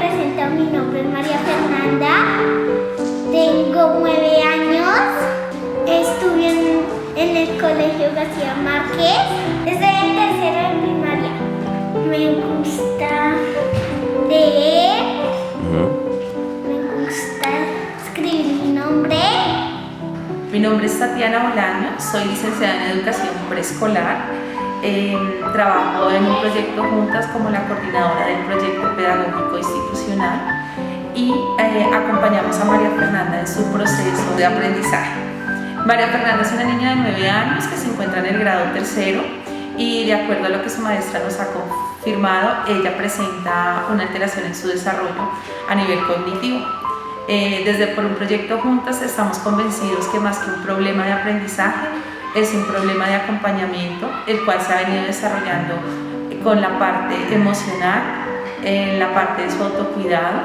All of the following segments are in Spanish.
presento, mi nombre es María Fernanda, tengo 9 años, estudio en el Colegio García Márquez, desde el tercero de primaria. Me gusta leer, me gusta escribir mi nombre. Mi nombre es Tatiana Bolaño, soy licenciada en Educación Preescolar. Trabajo en un proyecto juntas como la coordinadora del proyecto pedagógico institucional y acompañamos a María Fernanda en su proceso de aprendizaje. María Fernanda es una niña de 9 años que se encuentra en el grado tercero y, de acuerdo a lo que su maestra nos ha confirmado, ella presenta una alteración en su desarrollo a nivel cognitivo. Desde por un proyecto juntas estamos convencidos que más que un problema de aprendizaje es un problema de acompañamiento, el cual se ha venido desarrollando con la parte emocional, en la parte de su autocuidado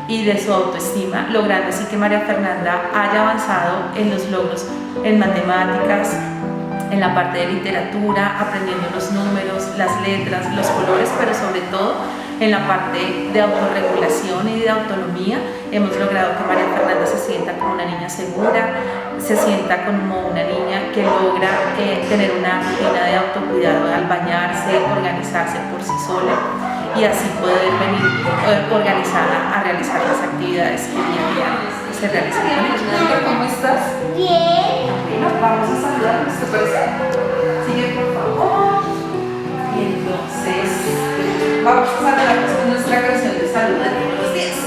y de su autoestima, logrando así que María Fernanda haya avanzado en los logros en matemáticas, en la parte de literatura, aprendiendo los números, las letras, los colores, pero sobre todo en la parte de autorregulación y de autonomía. Hemos logrado que María Fernanda se sienta como una niña segura, se sienta como una niña que logra tener una rutina de autocuidado al bañarse, organizarse por sí sola y así poder venir organizada a realizar las actividades que día a día se realizan con ella. ¿Cómo estás? Bien. Bueno, vamos a saludarnos, ¿te parece? Sigue, por favor. Y entonces vamos a saludarnos con nuestra canción de salud de todos los días.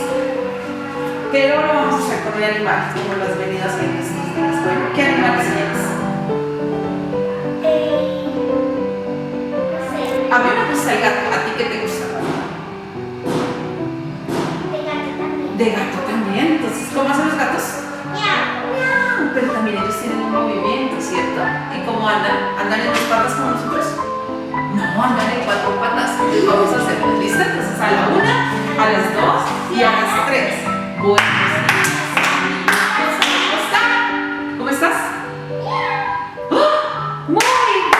Pero lo vamos a hacer con un animal, como lo has venido haciendo estos días. Bueno, ¿qué animales tienes? No sé. A mí me gusta el gato. ¿A ti qué te gusta? De gato también. De gato también. Entonces, ¿cómo hacen los gatos? Miau. Pero también ellos tienen un movimiento, ¿cierto? ¿Y cómo andan? ¿Andan en 2 patas como nosotros? No, andan en 4 patas. Vamos a hacerlo. ¿Listo? Entonces a la 1, a las 2 y a las 3. Buenos días, amigos. ¿Cómo están? ¿Cómo estás? ¡Oh! Muy bien.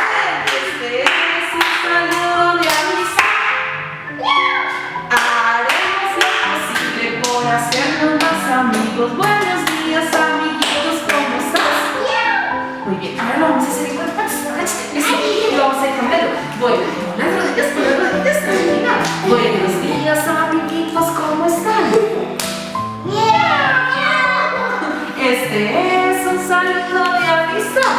Este es un saludo de amistad. Haremos lo posible por hacernos más amigos. Buenos días, amiguitos. ¿Cómo estás? Muy bien. Ahora lo vamos a hacer igual. Lo vamos a ir con dedo. Bueno, con las rodillas, tranquila. Buenos días, amiguitos. ¿Cómo están? Este es un saludo de amistad.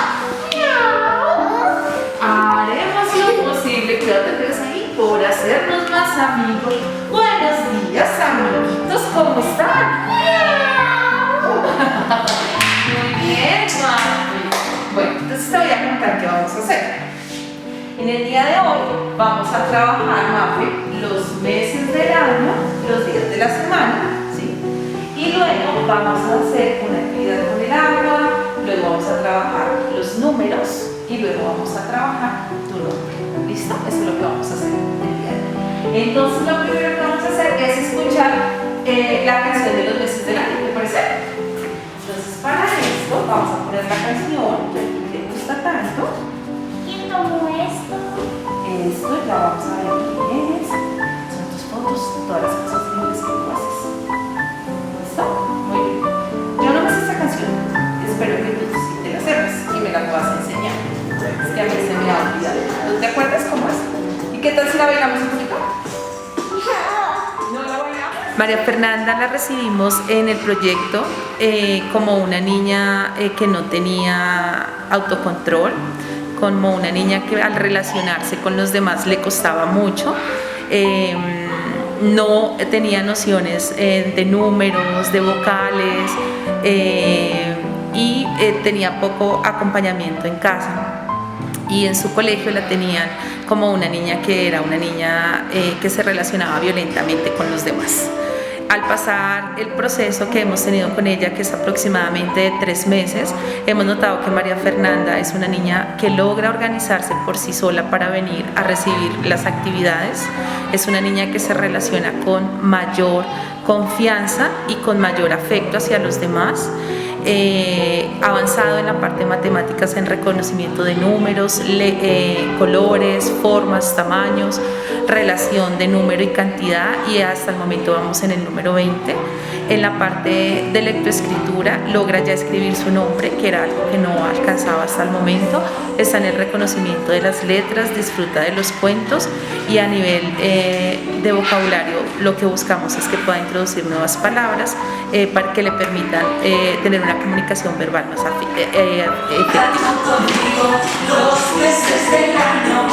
Haremos lo posible, cuídate que ves ahí, por hacernos más amigos. Buenos días, amiguitos, ¿cómo están? Muy bien, Mafi. Bueno, entonces te voy a contar qué vamos a hacer. En el día de hoy vamos a trabajar, Mafi, los meses del año, los días de la semana, ¿sí? Y luego vamos a hacer una actividad con el agua, luego vamos a trabajar los números y luego vamos a trabajar tu nombre. ¿Listo? Eso es lo que vamos a hacer el día de hoy. Entonces lo primero que vamos a hacer es escuchar la canción de los meses del año, ¿te parece? Entonces para esto vamos a poner la canción que a ti te gusta tanto. ¿Quién tomó esto? Esto ya vamos a ver quién es. Son tus fotos, todas las cosas lindas que tú haces. ¿Listo? Muy bien. Yo no me sé esta canción. Espero que tú sí te la sepas y me la puedas enseñar. Es que a mí se me ha olvidado. ¿Tú te acuerdas cómo es? ¿Y qué tal si la bailamos un poquito? ¿No la bailamos? María Fernanda la recibimos en el proyecto como una niña que no tenía autocontrol, como una niña que al relacionarse con los demás le costaba mucho. No tenía nociones de números, de vocales y tenía poco acompañamiento en casa. Y en su colegio la tenían como una niña que era una niña que se relacionaba violentamente con los demás. Al pasar el proceso que hemos tenido con ella, que es aproximadamente de 3 meses, hemos notado que María Fernanda es una niña que logra organizarse por sí sola para venir a recibir las actividades. Es una niña que se relaciona con mayor confianza y con mayor afecto hacia los demás. avanzado en la parte de matemáticas en reconocimiento de números, colores, formas, tamaños, relación de número y cantidad, y hasta el momento vamos en el número 20. En la parte de lectoescritura logra ya escribir su nombre, que era algo que no alcanzaba hasta el momento. Está en el reconocimiento de las letras, disfruta de los cuentos, y a nivel de vocabulario lo que buscamos es que pueda introducir nuevas palabras para que le permitan tener una comunicación verbal más efectiva. Los meses del año,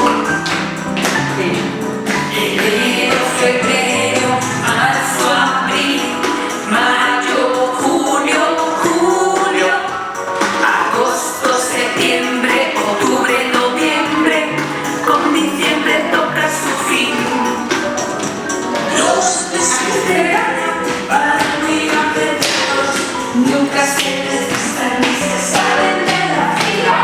enero, febrero, marzo, abril, mayo, junio, julio, agosto, septiembre, octubre, noviembre, con diciembre toca su fin. Los meses del año van muy aprendidos, nunca se deslistan ni se salen de la fila.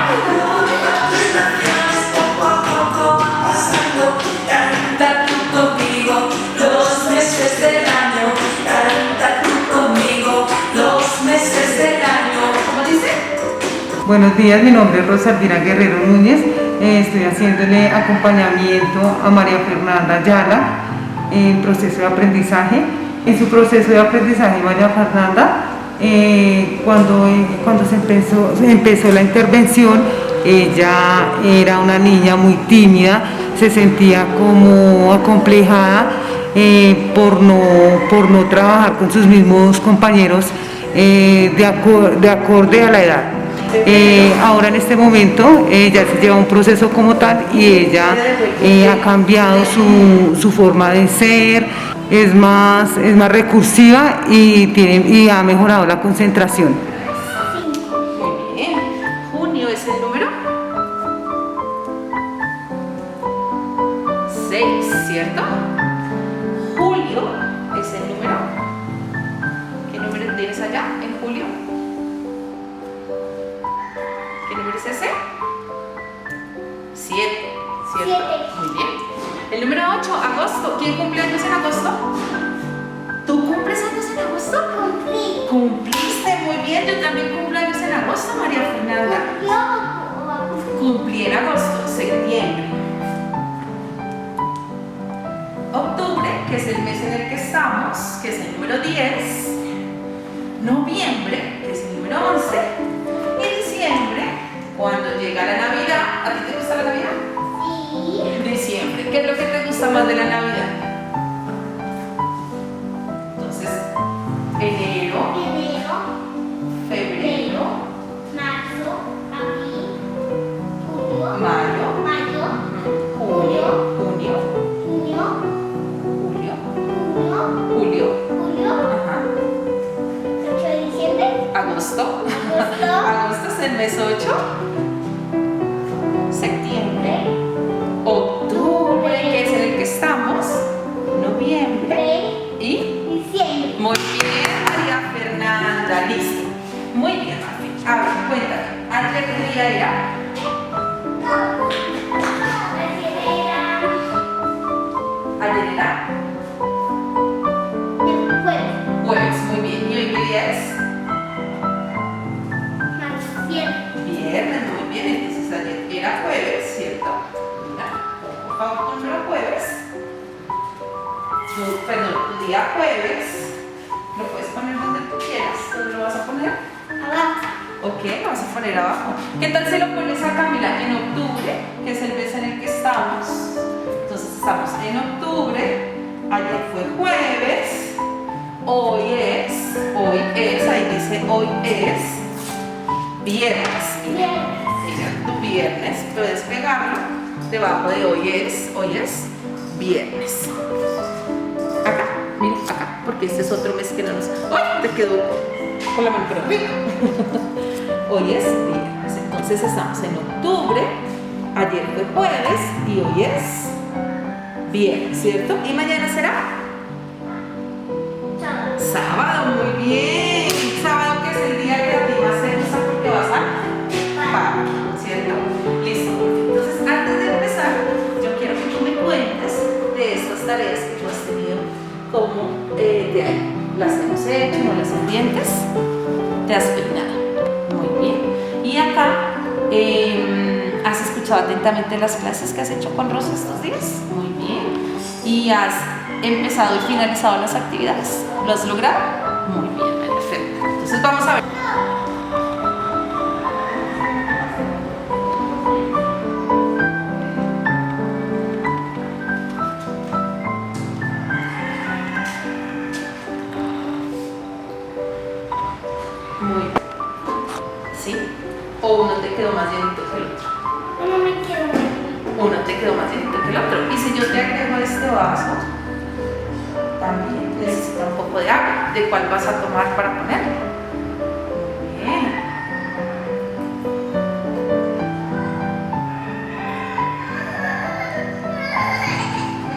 Las naciones poco a poco van pasando, canta tú conmigo los meses del año, canta tú conmigo los meses del año. ¿Cómo dice? Buenos días, mi nombre es Rosaldina Guerrero Núñez. Estoy haciéndole acompañamiento a María Fernanda Ayala en proceso de aprendizaje. En su proceso de aprendizaje, María Fernanda, cuando se empezó la intervención, ella era una niña muy tímida, se sentía como acomplejada por no trabajar con sus mismos compañeros de acorde a la edad. Ahora en este momento ya se lleva un proceso como tal y ella ha cambiado su forma de ser, es más recursiva y ha mejorado la concentración. Muy bien. Junio es el número 6, ¿cierto? Julio es el número. ¿Qué número tienes allá en julio? ¿Qué número es ese? 7, ¿cierto? 7. Muy bien. El número 8, agosto. ¿Quién cumple años en agosto? ¿Tú cumples años en agosto? Cumplí. Cumpliste, muy bien. Yo también cumplo años en agosto, María Fernanda. Cumplí en agosto, septiembre. Octubre, que es el mes en el que estamos, que es el número 10. Noviembre, que es el número 11. Y diciembre, cuando llega la Navidad. ¿A ti te gusta la Navidad? Sí. Diciembre. ¿Qué es lo que te gusta más de la Navidad? Entonces, enero, febrero, Marzo, abril, junio, mayo, junio, julio, ajá, 8 de diciembre, agosto. Agosto es el mes 8. Septiembre, octubre, que es en el que estamos, noviembre y diciembre. muy bien, María Fernanda, listo. Muy bien, Mafi. A ver, cuéntame, ¿ayer qué día era? Ayer era jueves, muy bien. ¿Y hoy qué día es? Viernes, muy bien. Entonces ayer era jueves, ¿cierto? Mira, por favor, tu número jueves. Tu día jueves. Lo puedes poner donde tú quieras. ¿Dónde lo vas a poner? Ok, lo vas a poner abajo. ¿Qué tal si lo pones acá? Mira, en octubre, que es el mes en el que estamos. Entonces estamos en octubre. Ayer fue jueves. Hoy es, ahí dice hoy es viernes. Mira, tu viernes, puedes pegarlo debajo de hoy es viernes. Acá, mira, acá, porque este es otro mes que no nos... ¡Ay! Te quedó con la mano por arriba. Hoy es viernes, entonces estamos en octubre, ayer fue jueves y hoy es viernes, ¿cierto? ¿Y mañana será? Sábado, muy bien. Sábado, que es el día que a ti más te gusta porque vas a parque, ¿cierto? Listo. Entonces, antes de empezar, yo quiero que tú me cuentes de estas tareas que tú has tenido como de ahí. ¿Las hemos hecho? ¿No las entiendes? te has peinado. Muy bien. Y acá, ¿has escuchado atentamente las clases que has hecho con Rosa estos días? Muy bien. ¿Y has empezado y finalizado las actividades? ¿Lo has logrado? Muy bien, perfecto. Entonces vamos a ver. Muy bien. ¿Sí? ¿O uno te quedó más llenito que el otro? No me quiero ver. Uno te quedó más llenito que el otro. Y si yo te agrego este vaso, también necesita un poco de agua. ¿De cuál vas a tomar para ponerlo? Muy bien.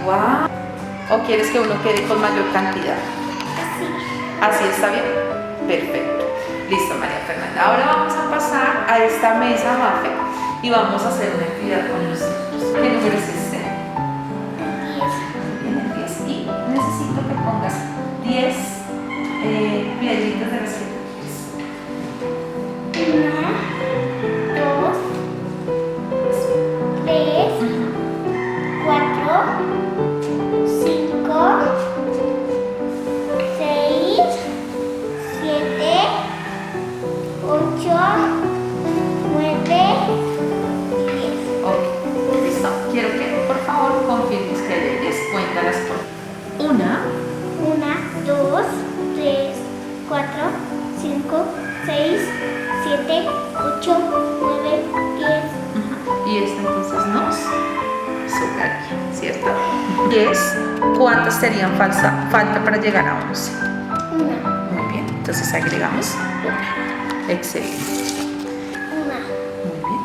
Wow. ¿O quieres que uno quede con mayor cantidad? Así está bien. Perfecto. Listo, María Fernanda. Ahora vamos a pasar a esta mesa, Mafe, y vamos a hacer una actividad con los niños. ¿Qué número es este? Bien, el 10. Y necesito que pongas 10 piedritas de las que tú quieres. 1, 2, 3, 4, 5, 6, 7, 8, 9, 10. Ok, listo. Quiero que por favor confirmes que leyes. Cuéntalas por 1, 1, 2, 3, 4, 5, 6, 7, 8, 9, 10. y esta entonces nos sobraría, ¿cierto? 10. ¿Cuántas serían falta para llegar a 11? 1, Muy bien, entonces agregamos 1. Excelente. 1, Muy bien.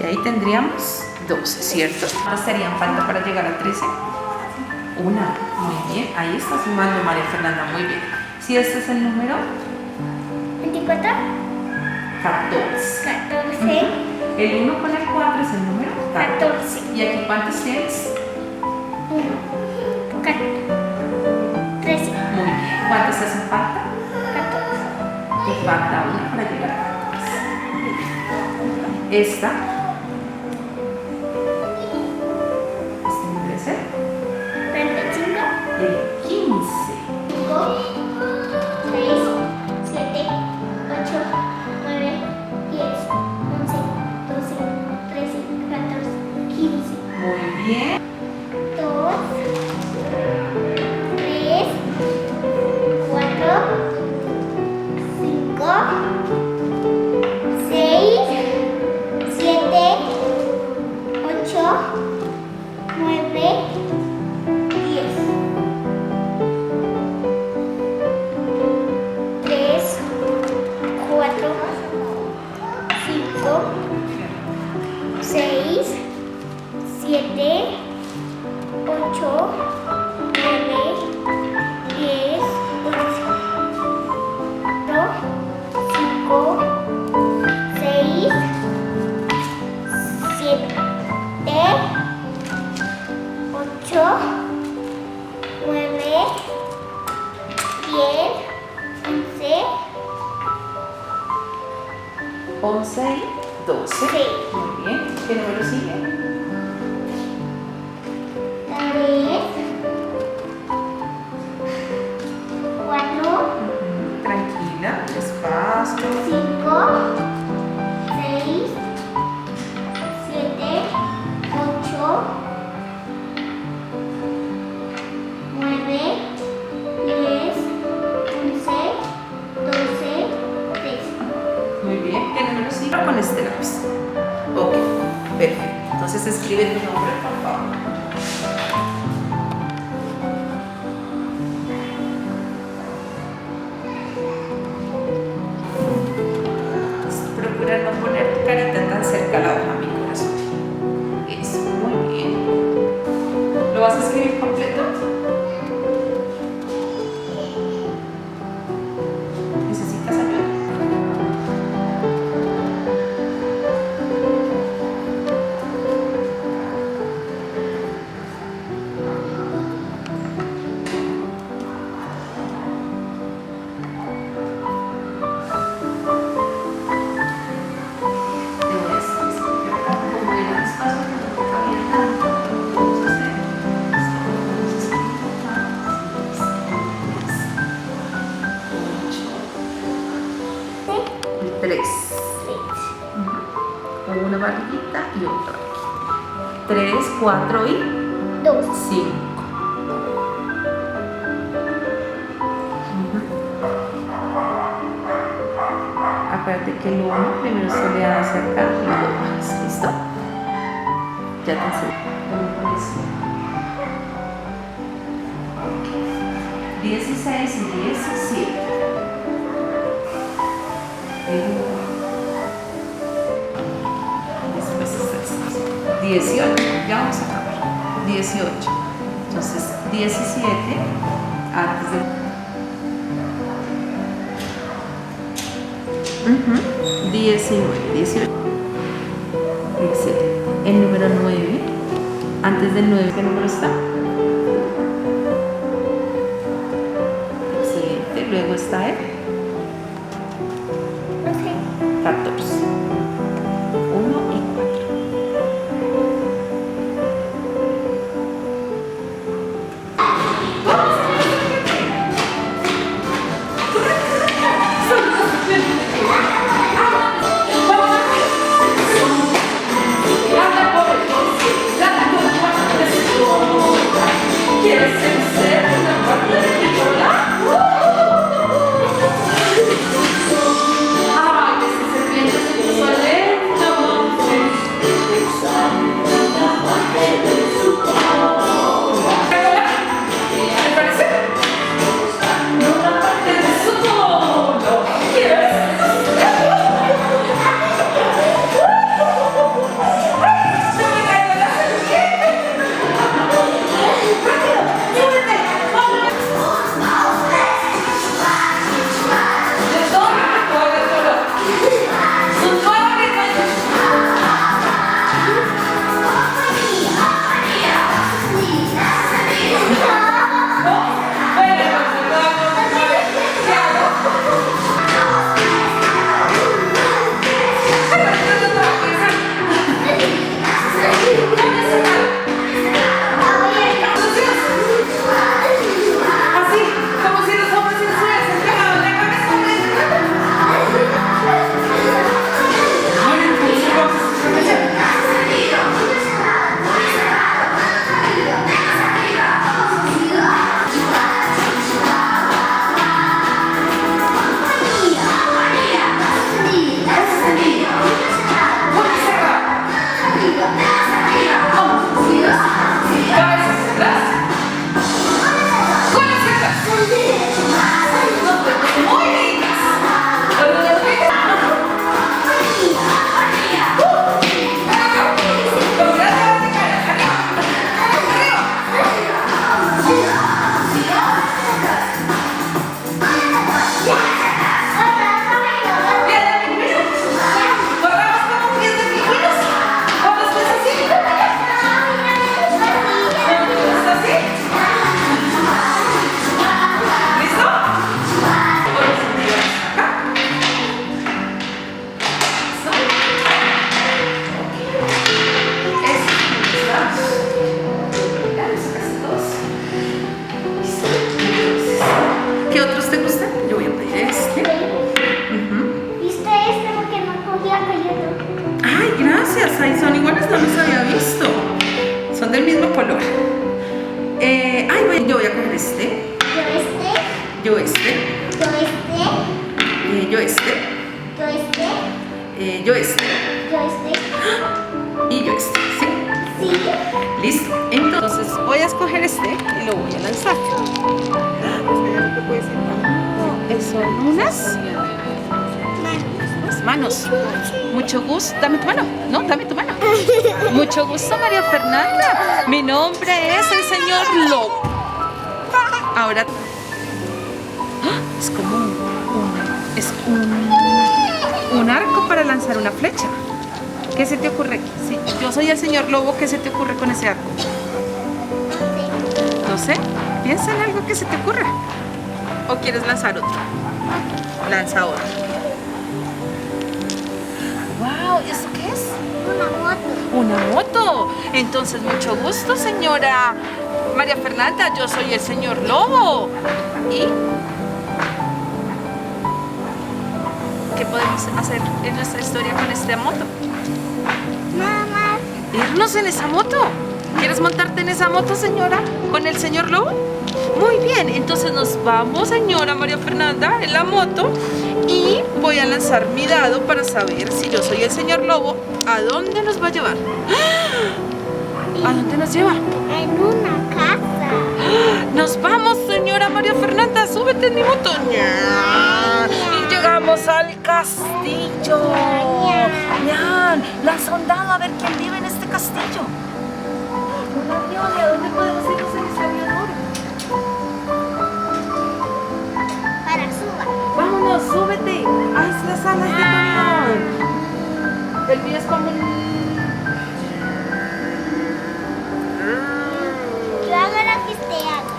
Y ahí tendríamos 12, ¿cierto? ¿Cuántas serían falta para llegar a 13? 1. Muy bien, ahí está sumando María Fernanda, muy bien. Si este es el número 24, 14. 14, El 1 con el 4 es el número 14. 14. ¿Y aquí cuántos tienes? 1, 13, Muy bien. ¿Cuántos te hacen falta? 14, Te falta 1 para llegar a 14. Esta debe ser 35, el 15. 5, 6, 7, 8, 9, 10, 11, 12, 13, 14, 15. Muy bien. 2, 3, 4, 5, 6, 7, 8, 9, 10. 3, 4, 5, 6, 7, 8, 9, 10, 11, 5, 6, 7, 8, 9, 10, 11, 11 y 12. Sí. Muy bien. ¿Qué número sigue? 3, 4, Tranquila, despacio. 5, 6, 7, 8, 9, 10, 11, 12, 13. Muy bien. ¿Qué número sigue? Con este lápiz. Ok, perfecto. Entonces escribe tu nombre, por favor. Procura no poner tu carita tan cerca a la hoja, mi corazón. Eso, muy bien. ¿Lo vas a escribir completo? ¿Necesitas ayuda? 3. 3. Una barriguita y otra aquí. 3, 4 y 2. 5. Acuérdate que el 1 primero se le hace acá y luego bajas. ¿Listo? Ya te enseño. 16 y 17. Después está 18. Ya vamos a acabar. 18. Entonces 17 antes de 19, 18. Excelente. El número 9. Antes del 9, ¿qué número está? Excelente. Luego está el 14. 1 y 4. ¿Quieres ser una parte de mi cola? ¡Ay, ese serpiente se puso lento! ¿Te parece? Una parte de su cola. ¿Quieres? Así, como si los hombres se les hubiesen pegado en la cabeza. Bueno, entonces vamos a hacer. Cabezas atrás. Colas atrás. Muy lindas. ¿Qué otros te gustan? Yo voy a pedir este. ¿Viste este? Porque no cogía cayendo. Ay, gracias. Ay, son iguales, no los había visto. Son del mismo color. Yo voy a coger este. Yo este. Yo este. Yo este. Yo este. Yo este. Yo este. Yo este. Y yo este. ¿Sí? Sí. Listo. Entonces voy a escoger este y lo voy a lanzar. Son unas manos. Mucho gusto. Dame tu mano. No, dame tu mano. Mucho gusto, María Fernanda. Mi nombre es el señor Lobo. Ahora es como un arco para lanzar una flecha. ¿Qué se te ocurre? Si yo soy el señor Lobo, ¿qué se te ocurre con ese arco? No sé. Piensa en algo que se te ocurra. ¿O quieres lanzar otro? Lanza otro. ¡Wow! ¿Y eso qué es? Una moto. Una moto. Entonces, mucho gusto, señora María Fernanda. Yo soy el señor Lobo. ¿Y? ¿Qué podemos hacer en nuestra historia con esta moto? Nada más. Irnos en esa moto. ¿Quieres montarte en esa moto, señora? ¿Con el señor Lobo? Muy bien, entonces nos vamos, señora María Fernanda, en la moto y voy a lanzar mi dado para saber si yo soy el señor Lobo, ¿a dónde nos va a llevar? ¿A dónde nos lleva? En una casa. Nos vamos, señora María Fernanda, súbete en mi moto. Y llegamos al castillo. Ñan, lanza un dado a ver quién vive en este castillo. Un avión, ¿y a dónde podemos irnos en ese avión ahora? Para suba. Vámonos, súbete. Ahí es las alas de tu avión. El mío es como un... Yo hago lo que usted haga.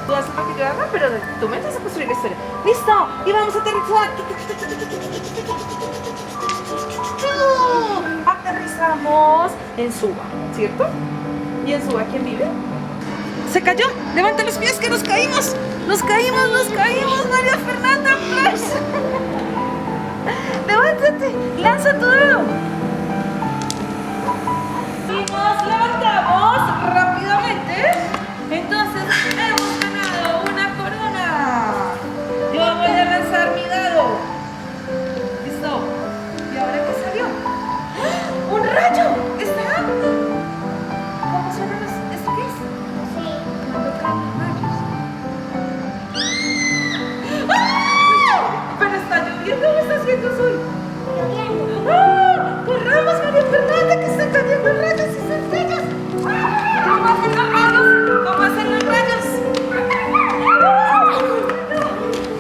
Tú haces lo que yo haga, pero tú me vas a construir la historia. ¡Listo! Y vamos a aterrizar. Aterrizamos en Suba, ¿cierto? ¿Y en Suba quién vive? ¡Se cayó! ¡Levanta los pies que nos caímos! ¡Nos caímos, María Fernanda! ¡Flash! ¡Levántate! ¡Lanza tu dedo! Y nos levantamos rápidamente. Entonces hemos ganado una corona. Yo voy a lanzar mi dado. ¿Listo? ¿Y ahora qué salió? ¡Ah! ¡Un rayo! ¿Está? ¿Cómo suenan los... ¿Esto qué es? Sí. Cuando caen los rayos. ¡Ah! ¿Pero está lloviendo o está haciendo sol? Lloviendo. ¡Ah! ¡Corramos, María Fernanda, que están cayendo rayos y centellas! ¡Ah! ¿Cómo hacen los rayos? ¿Cómo hacen los rayos?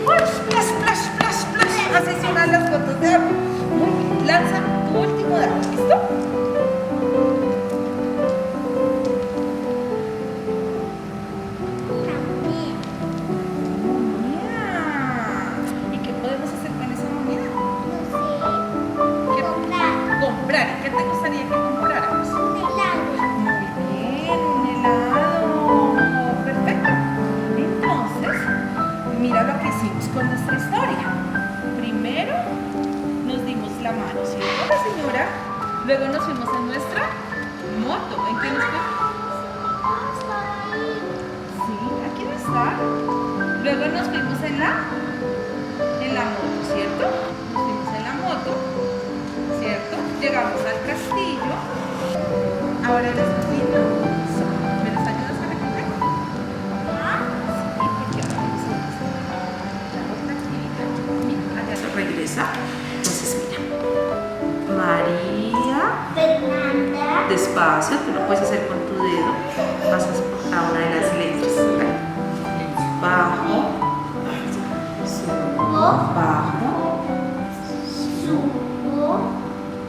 ¡Flash, flash, flash, flash! Así suenan las gotas de agua. Muy bien, lanza tu último dado, ¿listo? También. ¿Y qué podemos hacer con esa moneda? No sé. Comprar Comprar. ¿Qué te gustaría que compráramos? un helado. Muy bien, un helado. Perfecto. Entonces, mira lo que hicimos con nuestra historia. Primero nos dimos la mano, ¿cierto, la señora? Luego nos fuimos en nuestra moto. ¿En qué nos fuimos? Sí, aquí no está. Luego nos fuimos en la moto, ¿cierto? Nos fuimos en la moto, ¿cierto? Llegamos al castillo. Ahora les digo, ¿me las ayudas a recoger? Sí, porque ahora vamos a hacer la otra actividad. Mira, allá se regresa. Entonces, mira. María. Fernanda. Despacio, tú lo puedes hacer con tu dedo. Pasas a una de las letras. Bajo. Subo. Bajo. Subo.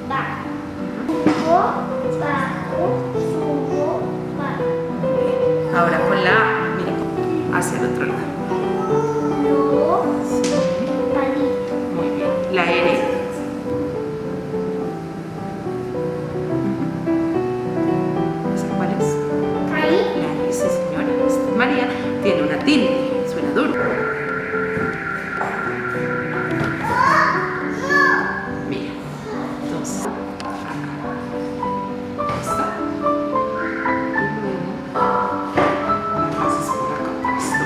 Bajo. Subo. Bajo. Subo. Bajo. Ahora con la A, mira, hacia el otro lado. No. Sí, Palito. muy bien. La R. ¿Esa cuál es? Caí. La R, sí, señora. Esta es María tiene una tilde. Suena duro. Mira. Entonces, acá. ¿Listo? Y luego la pasas por acá. ¿Listo?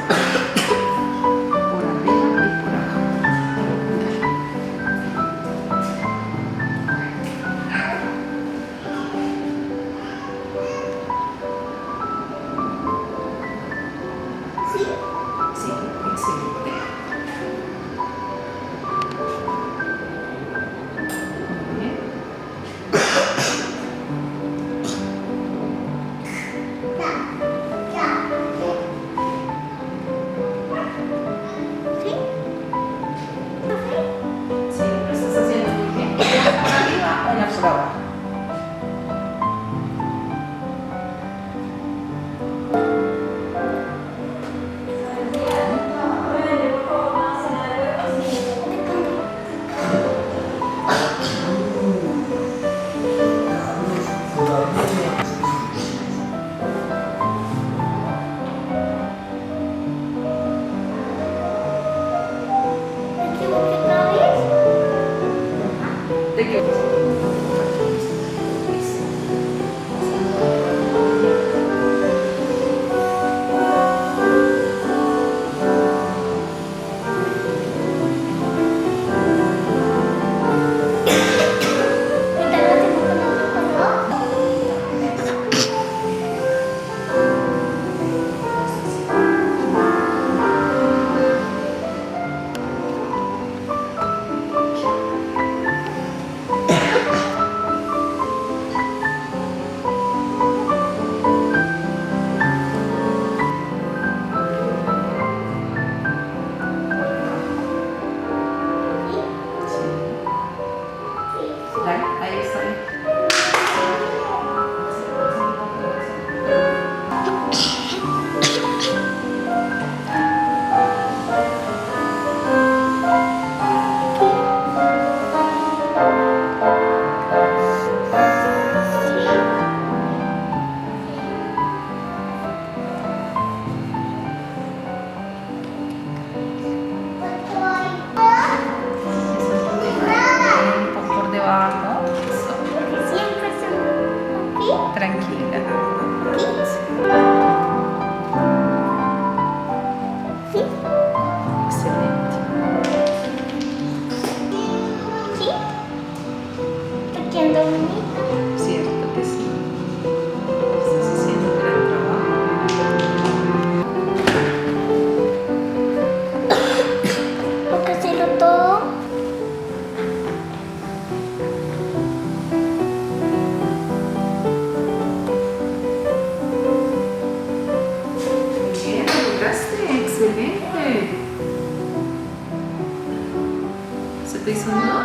¿Te hizo un nudo?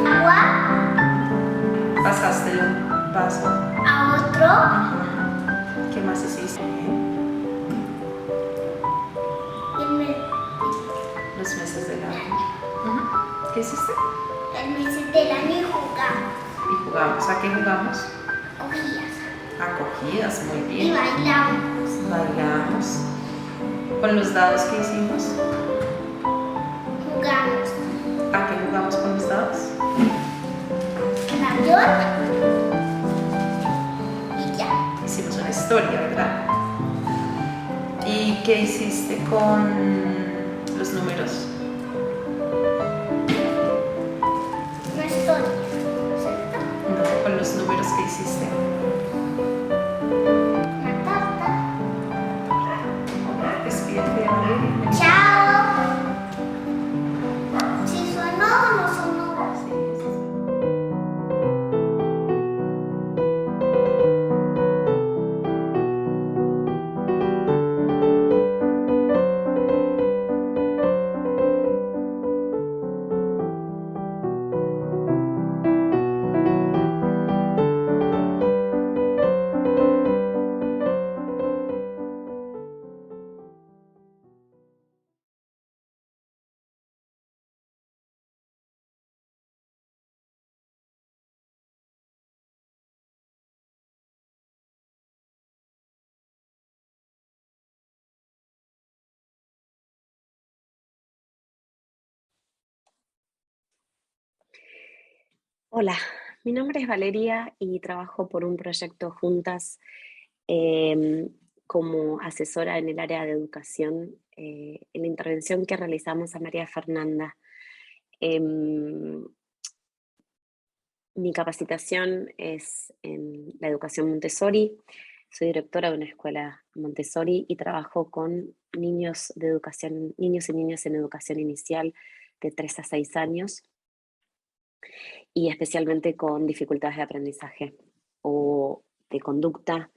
Agua Pasaste de un vaso. a otro. ¿Qué más hiciste? Y Los meses del año. ¿Qué hiciste? el mes del año y jugamos. Y jugamos. ¿A qué jugamos? Cogías. Acogidas, muy Y bien. bailamos. Bailamos. ¿Con los dados que hicimos? Jugamos. ¿A qué jugamos con los dados? El avión. Y ya. Hicimos una historia, ¿verdad? ¿Y qué hiciste con los números? No estoy. ¿Cierto? No, con los números que hiciste. Una tarta. Despídete, Valeria. Chao. Si sonó o no sonó. Hola, mi nombre es Valeria y trabajo por un proyecto juntas em, como asesora en el área de educación en la intervención que realizamos a María Fernanda. Em, Mi capacitación es en la educación Montessori. Soy directora de una escuela Montessori y trabajo con niños de educación, niños y niñas en educación inicial de 3 a 6 años y especialmente con dificultades de aprendizaje o de conducta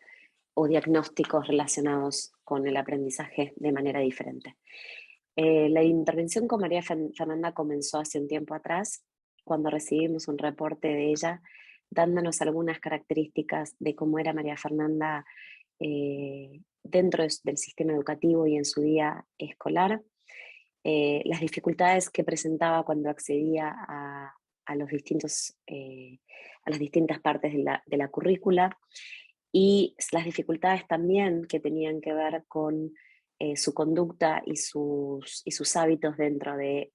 o diagnósticos relacionados con el aprendizaje de manera diferente. La intervención con María Fernanda comenzó hace un tiempo atrás, cuando recibimos un reporte de ella dándonos algunas características de cómo era María Fernanda dentro del sistema educativo y en su día escolar, las dificultades que presentaba cuando accedía a los distintos, a las distintas partes de la currícula y las dificultades también que tenían que ver con su conducta y sus hábitos dentro del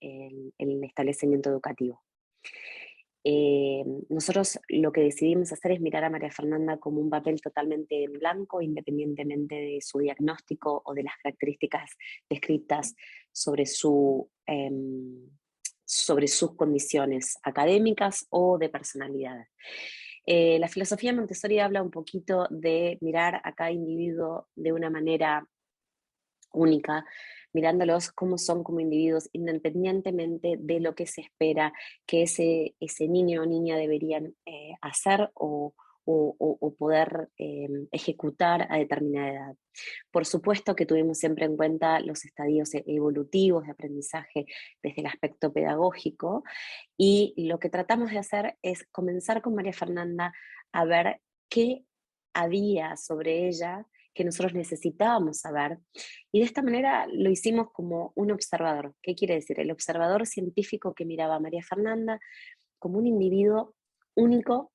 establecimiento educativo. Nosotros lo que decidimos hacer es mirar a María Fernanda como un papel totalmente en blanco, independientemente de su diagnóstico o de las características descritas sobre sobre sus condiciones académicas o de personalidad. La filosofía Montessori habla un poquito de mirar a cada individuo de una manera única, mirándolos como son como individuos, independientemente de lo que se espera que ese niño o niña deberían hacer o poder ejecutar a determinada edad. Por supuesto que tuvimos siempre en cuenta los estadios evolutivos de aprendizaje desde el aspecto pedagógico, y lo que tratamos de hacer es comenzar con María Fernanda a ver qué había sobre ella que nosotros necesitábamos saber, y de esta manera lo hicimos como un observador. ¿Qué quiere decir? El observador científico que miraba a María Fernanda como un individuo único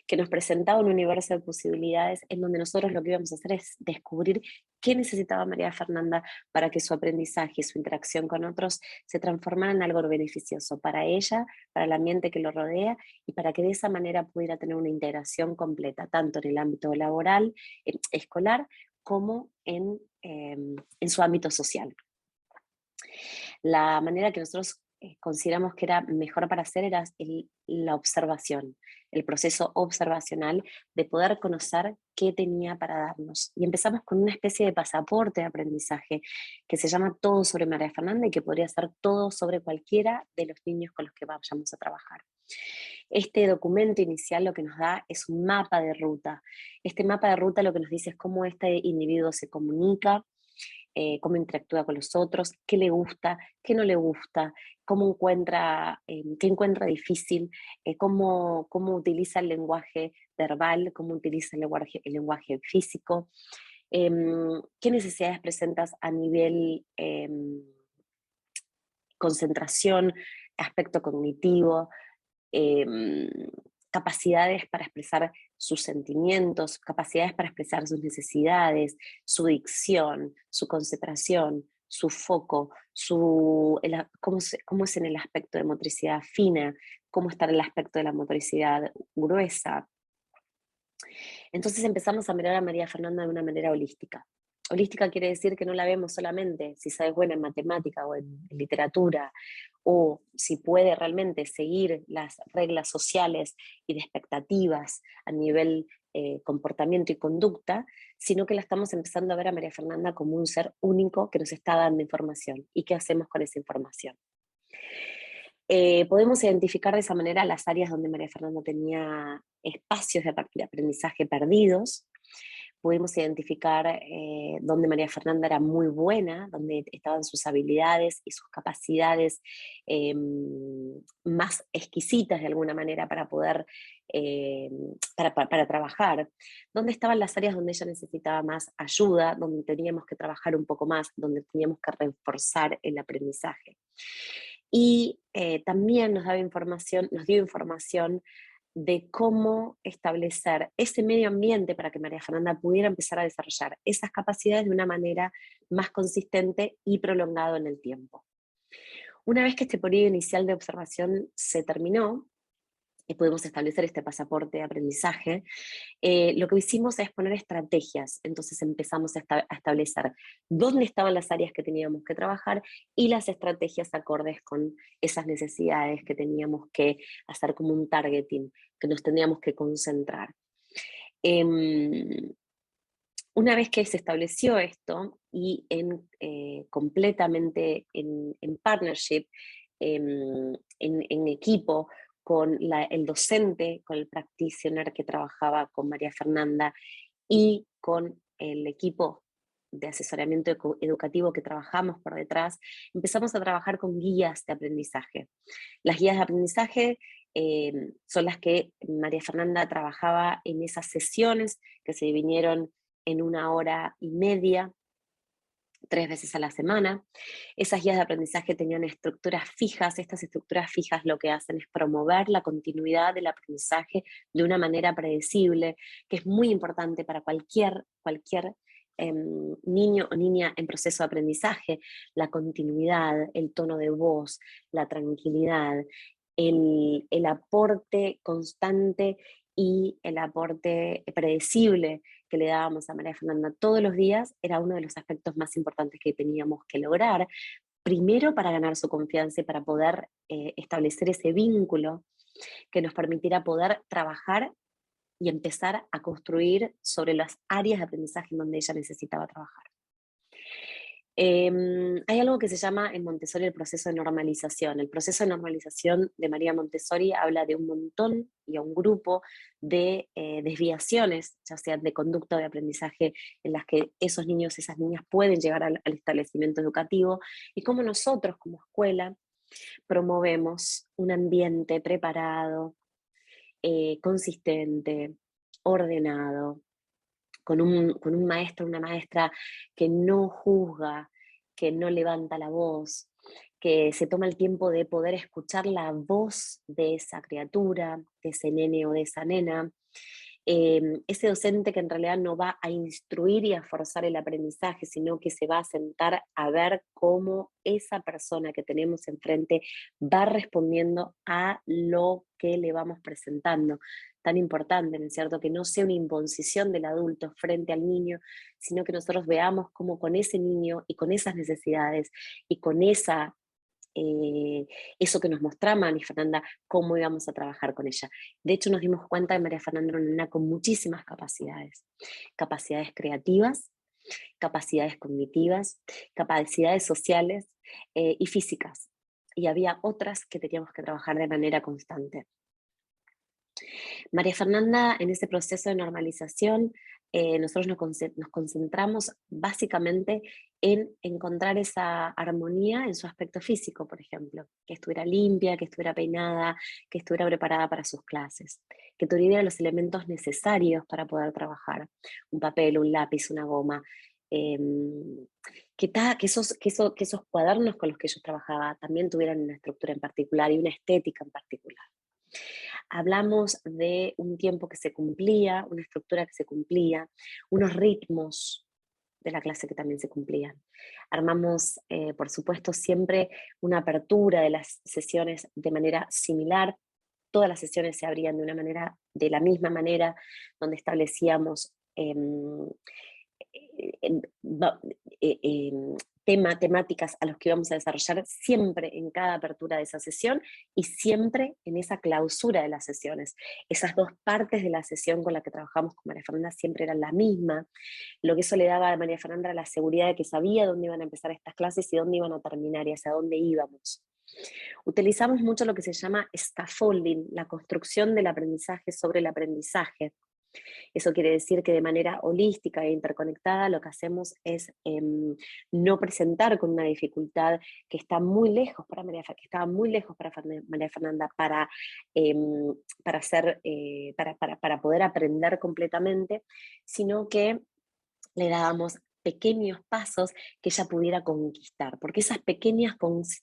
que nos presentaba un universo de posibilidades en donde nosotros lo que íbamos a hacer es descubrir qué necesitaba María Fernanda para que su aprendizaje y su interacción con otros se transformaran en algo beneficioso para ella, para el ambiente que lo rodea, y para que de esa manera pudiera tener una integración completa, tanto en el ámbito laboral, escolar, como en su ámbito social. La manera que nosotros consideramos que era mejor para hacer era la observación, el proceso observacional de poder conocer qué tenía para darnos. Y empezamos con una especie de pasaporte de aprendizaje que se llama Todo sobre María Fernanda y que podría ser todo sobre cualquiera de los niños con los que vayamos a trabajar. Este documento inicial lo que nos da es un mapa de ruta. Este mapa de ruta lo que nos dice es cómo este individuo se comunica, cómo interactúa con los otros, qué le gusta, qué no le gusta, cómo encuentra, qué encuentra difícil, cómo utiliza el lenguaje verbal, cómo utiliza el lenguaje físico, qué necesidades presentas a nivel concentración, aspecto cognitivo, em, capacidades para expresar sus sentimientos, capacidades para expresar sus necesidades, su dicción, su concentración, su foco, cómo es en el aspecto de motricidad fina, cómo está en el aspecto de la motricidad gruesa. Entonces empezamos a mirar a María Fernanda de una manera holística. Holística quiere decir que no la vemos solamente si sabe buena en matemática o en literatura, o si puede realmente seguir las reglas sociales y de expectativas a nivel comportamiento y conducta, sino que la estamos empezando a ver a María Fernanda como un ser único que nos está dando información. ¿Y qué hacemos con esa información? Podemos identificar de esa manera las áreas donde María Fernanda tenía espacios de aprendizaje perdidos. Pudimos identificar dónde María Fernanda era muy buena, dónde estaban sus habilidades y sus capacidades más exquisitas de alguna manera para poder, para trabajar, dónde estaban las áreas donde ella necesitaba más ayuda, donde teníamos que trabajar un poco más, donde teníamos que reforzar el aprendizaje. Y también nos dio información de cómo establecer ese medio ambiente para que María Fernanda pudiera empezar a desarrollar esas capacidades de una manera más consistente y prolongado en el tiempo. Una vez que este periodo inicial de observación se terminó, y pudimos establecer este pasaporte de aprendizaje, lo que hicimos es poner estrategias. Entonces empezamos a establecer dónde estaban las áreas que teníamos que trabajar y las estrategias acordes con esas necesidades que teníamos que hacer como un targeting, que nos teníamos que concentrar. Una vez que se estableció esto y completamente en partnership, en equipo, con el docente, con el practitioner que trabajaba con María Fernanda y con el equipo de asesoramiento educativo que trabajamos por detrás, empezamos a trabajar con guías de aprendizaje. Las guías de aprendizaje son las que María Fernanda trabajaba en esas sesiones que se dividieron en 1 hora y media, 3 veces a la semana. Esas guías de aprendizaje tenían estructuras fijas. Estas estructuras fijas lo que hacen es promover la continuidad del aprendizaje de una manera predecible, que es muy importante para cualquier niño o niña en proceso de aprendizaje. La continuidad, el tono de voz, la tranquilidad, el aporte constante y el aporte predecible que le dábamos a María Fernanda todos los días era uno de los aspectos más importantes que teníamos que lograr, primero para ganar su confianza y para poder establecer ese vínculo que nos permitiera poder trabajar y empezar a construir sobre las áreas de aprendizaje en donde ella necesitaba trabajar. Hay algo que se llama en Montessori el proceso de normalización. El proceso de normalización de María Montessori habla de un montón y a un grupo de desviaciones, ya sea de conducta o de aprendizaje, en las que esos niños y esas niñas pueden llegar al establecimiento educativo, y cómo nosotros como escuela promovemos un ambiente preparado, consistente, ordenado, con un maestro, una maestra que no juzga, que no levanta la voz, que se toma el tiempo de poder escuchar la voz de esa criatura, de ese nene o de esa nena. Ese docente que en realidad no va a instruir y a forzar el aprendizaje, sino que se va a sentar a ver cómo esa persona que tenemos enfrente va respondiendo a lo que le vamos presentando. Tan importante, ¿no es cierto? Que no sea una imposición del adulto frente al niño, sino que nosotros veamos cómo con ese niño y con esas necesidades y con eso que nos mostraba María Fernanda, cómo íbamos a trabajar con ella. De hecho, nos dimos cuenta de María Fernanda era una nena con muchísimas capacidades. Capacidades creativas, capacidades cognitivas, capacidades sociales y físicas. Y había otras que teníamos que trabajar de manera constante. María Fernanda, en ese proceso de normalización, nosotros nos concentramos básicamente en encontrar esa armonía en su aspecto físico, por ejemplo, que estuviera limpia, que estuviera peinada, que estuviera preparada para sus clases, que tuviera los elementos necesarios para poder trabajar, un papel, un lápiz, una goma, que esos cuadernos con los que yo trabajaba también tuvieran una estructura en particular y una estética en particular. Hablamos de un tiempo que se cumplía, una estructura que se cumplía, unos ritmos de la clase que también se cumplían. Armamos, por supuesto, siempre una apertura de las sesiones de manera similar. Todas las sesiones se abrían de la misma manera, donde establecíamos temáticas a los que íbamos a desarrollar siempre en cada apertura de esa sesión y siempre en esa clausura de las sesiones. Esas dos partes de la sesión con la que trabajamos con María Fernanda siempre eran la misma. Lo que eso le daba a María Fernanda era la seguridad de que sabía dónde iban a empezar estas clases y dónde iban a terminar y hacia dónde íbamos. Utilizamos mucho lo que se llama scaffolding, la construcción del aprendizaje sobre el aprendizaje. Eso quiere decir que de manera holística e interconectada lo que hacemos es no presentar con una dificultad que está muy lejos para María Fernanda para poder aprender completamente, sino que le dábamos pequeños pasos que ella pudiera conquistar, porque esas pequeñas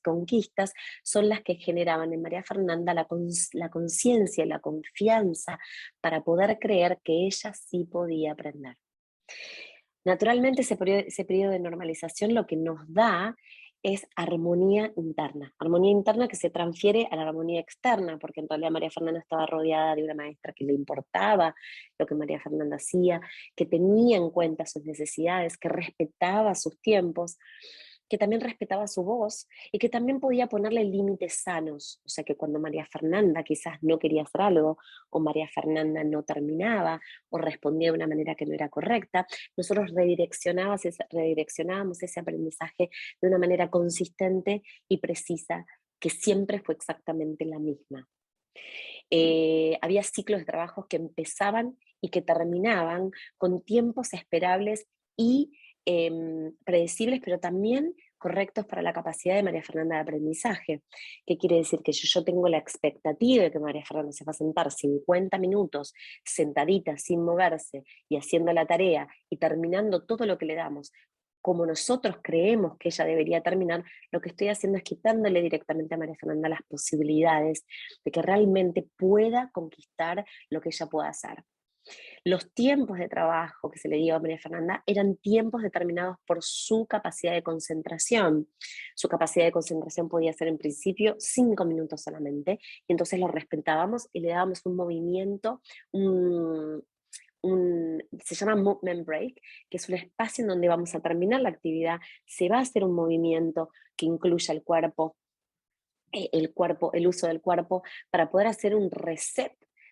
conquistas son las que generaban en María Fernanda la conciencia y la confianza para poder creer que ella sí podía aprender. Naturalmente ese periodo de normalización lo que nos da es armonía interna que se transfiere a la armonía externa, porque en realidad María Fernanda estaba rodeada de una maestra que le importaba lo que María Fernanda hacía, que tenía en cuenta sus necesidades, que respetaba sus tiempos, que también respetaba su voz y que también podía ponerle límites sanos. O sea que cuando María Fernanda quizás no quería hacer algo, o María Fernanda no terminaba, o respondía de una manera que no era correcta, nosotros redireccionábamos ese aprendizaje de una manera consistente y precisa, que siempre fue exactamente la misma. Había ciclos de trabajos que empezaban y que terminaban con tiempos esperables y predecibles, pero también correctos para la capacidad de María Fernanda de aprendizaje. ¿Qué quiere decir? Que yo tengo la expectativa de que María Fernanda se va a sentar 50 minutos sentadita, sin moverse, y haciendo la tarea, y terminando todo lo que le damos, como nosotros creemos que ella debería terminar. Lo que estoy haciendo es quitándole directamente a María Fernanda las posibilidades de que realmente pueda conquistar lo que ella pueda hacer. Los tiempos de trabajo que se le dio a María Fernanda eran tiempos determinados por su capacidad de concentración. Su capacidad de concentración podía ser en principio 5 minutos solamente, y entonces lo respetábamos y le dábamos un movimiento, se llama movement break, que es un espacio en donde vamos a terminar la actividad, se va a hacer un movimiento que incluya el uso del cuerpo, para poder hacer un reset,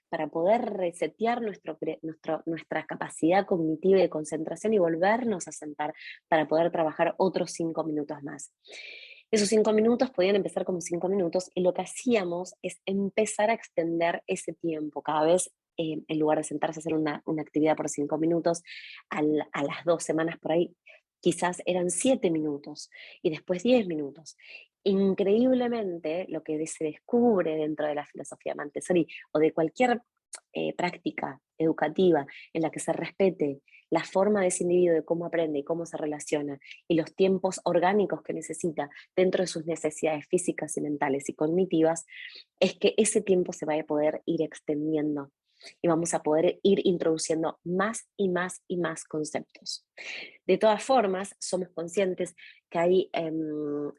para poder resetear nuestra capacidad cognitiva y de concentración y volvernos a sentar para poder trabajar otros 5 minutos más. Esos 5 minutos podían empezar como 5 minutos, y lo que hacíamos es empezar a extender ese tiempo cada vez. En lugar de sentarse a hacer una actividad por 5 minutos, a las 2 semanas por ahí, quizás eran 7 minutos, y después 10 minutos. Increíblemente, lo que se descubre dentro de la filosofía Montessori o de cualquier práctica educativa en la que se respete la forma de ese individuo, de cómo aprende y cómo se relaciona, y los tiempos orgánicos que necesita dentro de sus necesidades físicas y mentales y cognitivas, es que ese tiempo se va a poder ir extendiendo y vamos a poder ir introduciendo más y más y más conceptos. De todas formas, somos conscientes que hay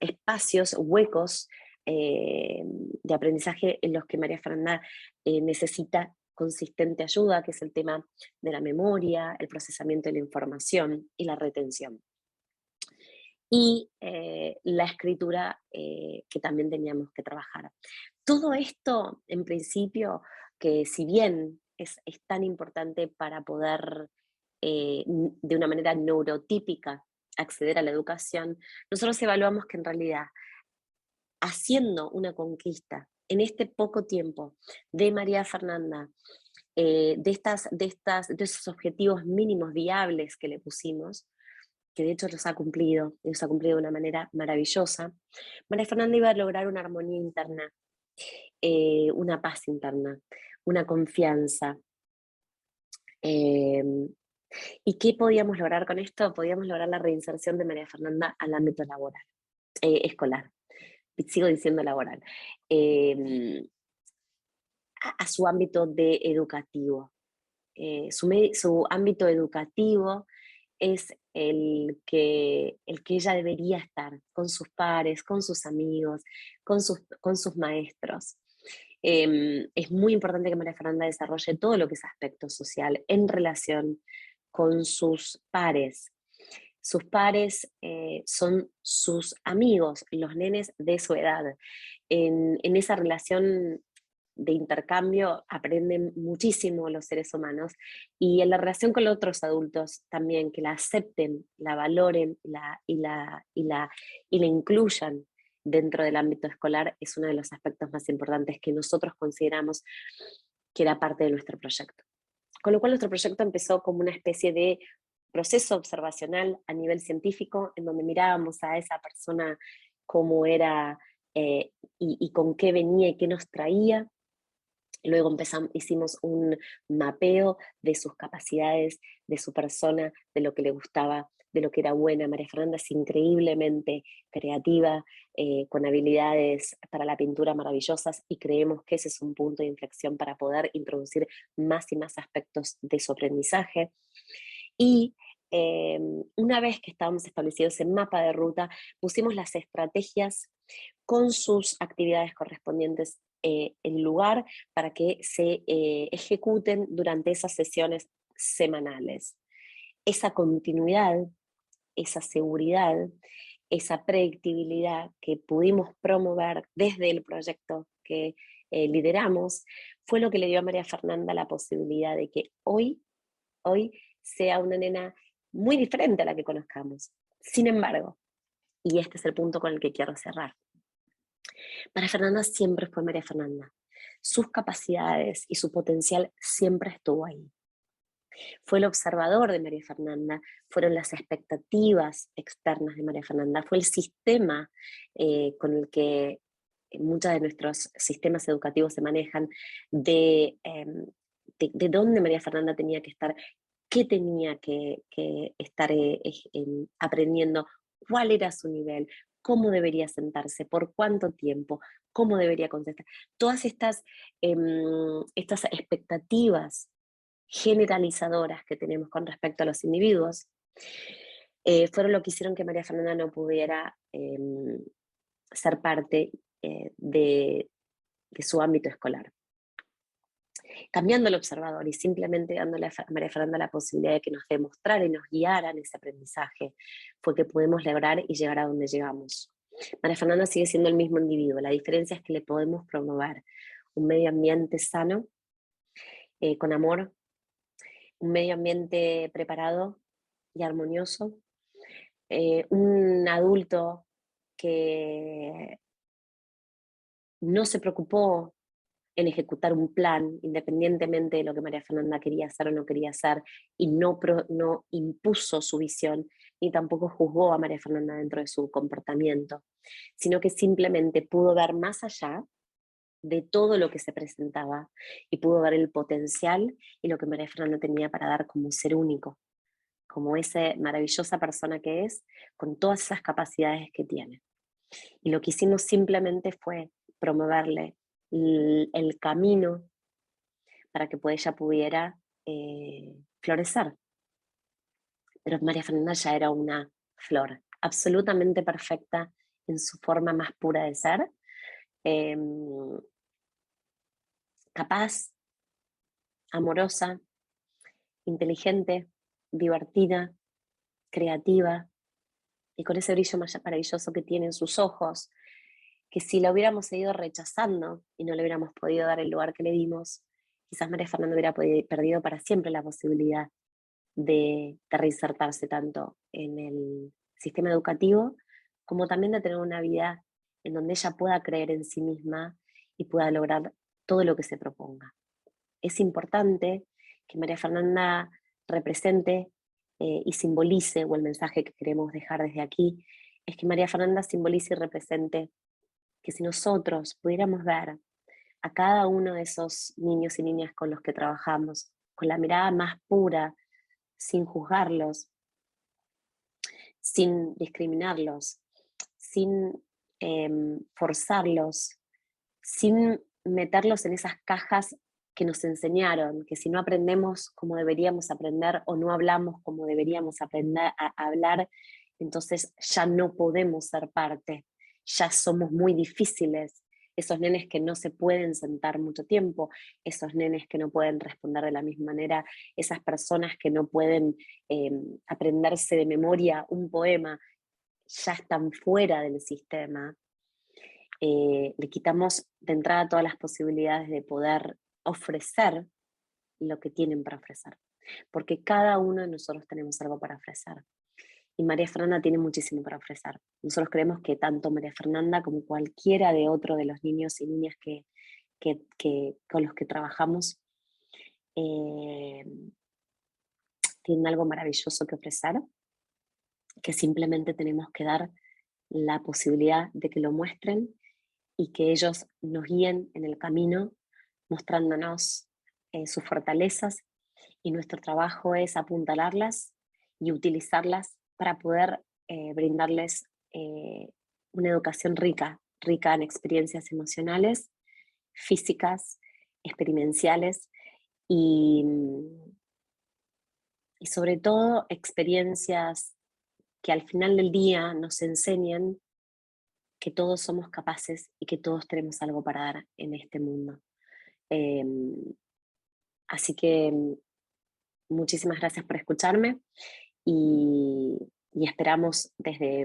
espacios, huecos de aprendizaje en los que María Fernanda necesita consistente ayuda, que es el tema de la memoria, el procesamiento de la información y la retención. Y la escritura, que también teníamos que trabajar. Todo esto, en principio, que si bien es tan importante para poder, de una manera neurotípica, acceder a la educación, nosotros evaluamos que en realidad, haciendo una conquista en este poco tiempo de María Fernanda, de esos objetivos mínimos viables que le pusimos, que de hecho los ha cumplido de una manera maravillosa, María Fernanda iba a lograr una armonía interna, una paz interna, una confianza. ¿Y qué podíamos lograr con esto? Podíamos lograr la reinserción de María Fernanda al ámbito laboral, escolar, sigo diciendo laboral, a su ámbito educativo. Su ámbito educativo es el que ella debería estar, con sus pares, con sus amigos, con sus maestros. Es muy importante que María Fernanda desarrolle todo lo que es aspecto social en relación con sus pares. Sus pares son sus amigos, los nenes de su edad. En esa relación de intercambio aprenden muchísimo los seres humanos, y en la relación con los otros adultos también, que la acepten, la valoren y la incluyan dentro del ámbito escolar, es uno de los aspectos más importantes que nosotros consideramos que era parte de nuestro proyecto. Con lo cual nuestro proyecto empezó como una especie de proceso observacional a nivel científico, en donde mirábamos a esa persona cómo era y con qué venía y qué nos traía. Luego hicimos un mapeo de sus capacidades, de su persona, de lo que le gustaba, de lo que era buena. María Fernanda es increíblemente creativa, con habilidades para la pintura maravillosas, y creemos que ese es un punto de inflexión para poder introducir más y más aspectos de su aprendizaje. Y una vez que estábamos establecidos en mapa de ruta, pusimos las estrategias con sus actividades correspondientes en lugar para que se ejecuten durante esas sesiones semanales. Esa continuidad, esa seguridad, esa predictibilidad que pudimos promover desde el proyecto que lideramos, fue lo que le dio a María Fernanda la posibilidad de que hoy sea una nena muy diferente a la que conozcamos. Sin embargo, y este es el punto con el que quiero cerrar, María Fernanda siempre fue María Fernanda. Sus capacidades y su potencial siempre estuvo ahí. Fue el observador de María Fernanda, fueron las expectativas externas de María Fernanda, fue el sistema con el que muchos de nuestros sistemas educativos se manejan, de dónde María Fernanda tenía que estar, qué tenía que estar aprendiendo, cuál era su nivel, cómo debería sentarse, por cuánto tiempo, cómo debería contestar. Todas estas expectativas generalizadoras que tenemos con respecto a los individuos fueron lo que hicieron que María Fernanda no pudiera ser parte de su ámbito escolar. Cambiando el observador y simplemente dándole a María Fernanda la posibilidad de que nos demostrara y nos guiara en ese aprendizaje, fue que pudimos lograr y llegar a donde llegamos. María Fernanda sigue siendo el mismo individuo, la diferencia es que le podemos promover un medio ambiente sano, con amor, un medio ambiente preparado y armonioso, un adulto que no se preocupó en ejecutar un plan, independientemente de lo que María Fernanda quería hacer o no quería hacer, y no impuso su visión, ni tampoco juzgó a María Fernanda dentro de su comportamiento, sino que simplemente pudo ver más allá de todo lo que se presentaba, y pudo ver el potencial y lo que María Fernanda tenía para dar como ser único, como esa maravillosa persona que es, con todas esas capacidades que tiene. Y lo que hicimos simplemente fue promoverle el camino para que ella pudiera florecer. Pero María Fernanda ya era una flor, absolutamente perfecta en su forma más pura de ser, capaz, amorosa, inteligente, divertida, creativa, y con ese brillo maravilloso que tiene en sus ojos, que si la hubiéramos seguido rechazando y no le hubiéramos podido dar el lugar que le dimos, quizás María Fernanda hubiera perdido para siempre la posibilidad de reinsertarse tanto en el sistema educativo, como también de tener una vida en donde ella pueda creer en sí misma y pueda lograr todo lo que se proponga. Es importante que María Fernanda represente y simbolice, o el mensaje que queremos dejar desde aquí, es que María Fernanda simbolice y represente que si nosotros pudiéramos ver a cada uno de esos niños y niñas con los que trabajamos, con la mirada más pura, sin juzgarlos, sin discriminarlos, sin forzarlos, sin meterlos en esas cajas que nos enseñaron, que si no aprendemos como deberíamos aprender o no hablamos como deberíamos aprender a hablar, entonces ya no podemos ser parte, ya somos muy difíciles. Esos nenes que no se pueden sentar mucho tiempo, esos nenes que no pueden responder de la misma manera, esas personas que no pueden aprenderse de memoria un poema, ya están fuera del sistema. Le quitamos de entrada todas las posibilidades de poder ofrecer lo que tienen para ofrecer, porque cada uno de nosotros tenemos algo para ofrecer. Y María Fernanda tiene muchísimo para ofrecer. Nosotros creemos que tanto María Fernanda como cualquiera de otro de los niños y niñas con los que trabajamos tienen algo maravilloso que ofrecer, que simplemente tenemos que dar la posibilidad de que lo muestren y que ellos nos guíen en el camino, mostrándonos sus fortalezas, y nuestro trabajo es apuntalarlas y utilizarlas para poder brindarles una educación rica en experiencias emocionales, físicas, experienciales y sobre todo experiencias que al final del día nos enseñen que todos somos capaces y que todos tenemos algo para dar en este mundo. Así que muchísimas gracias por escucharme y esperamos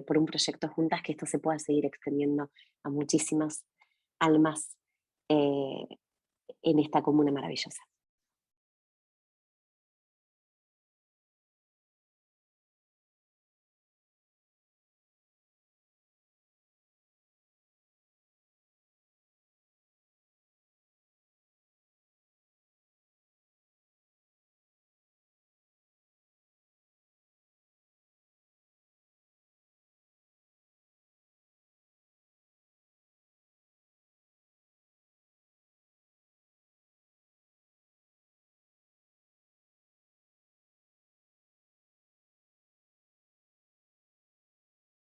por un proyecto juntas que esto se pueda seguir extendiendo a muchísimas almas en esta comuna maravillosa.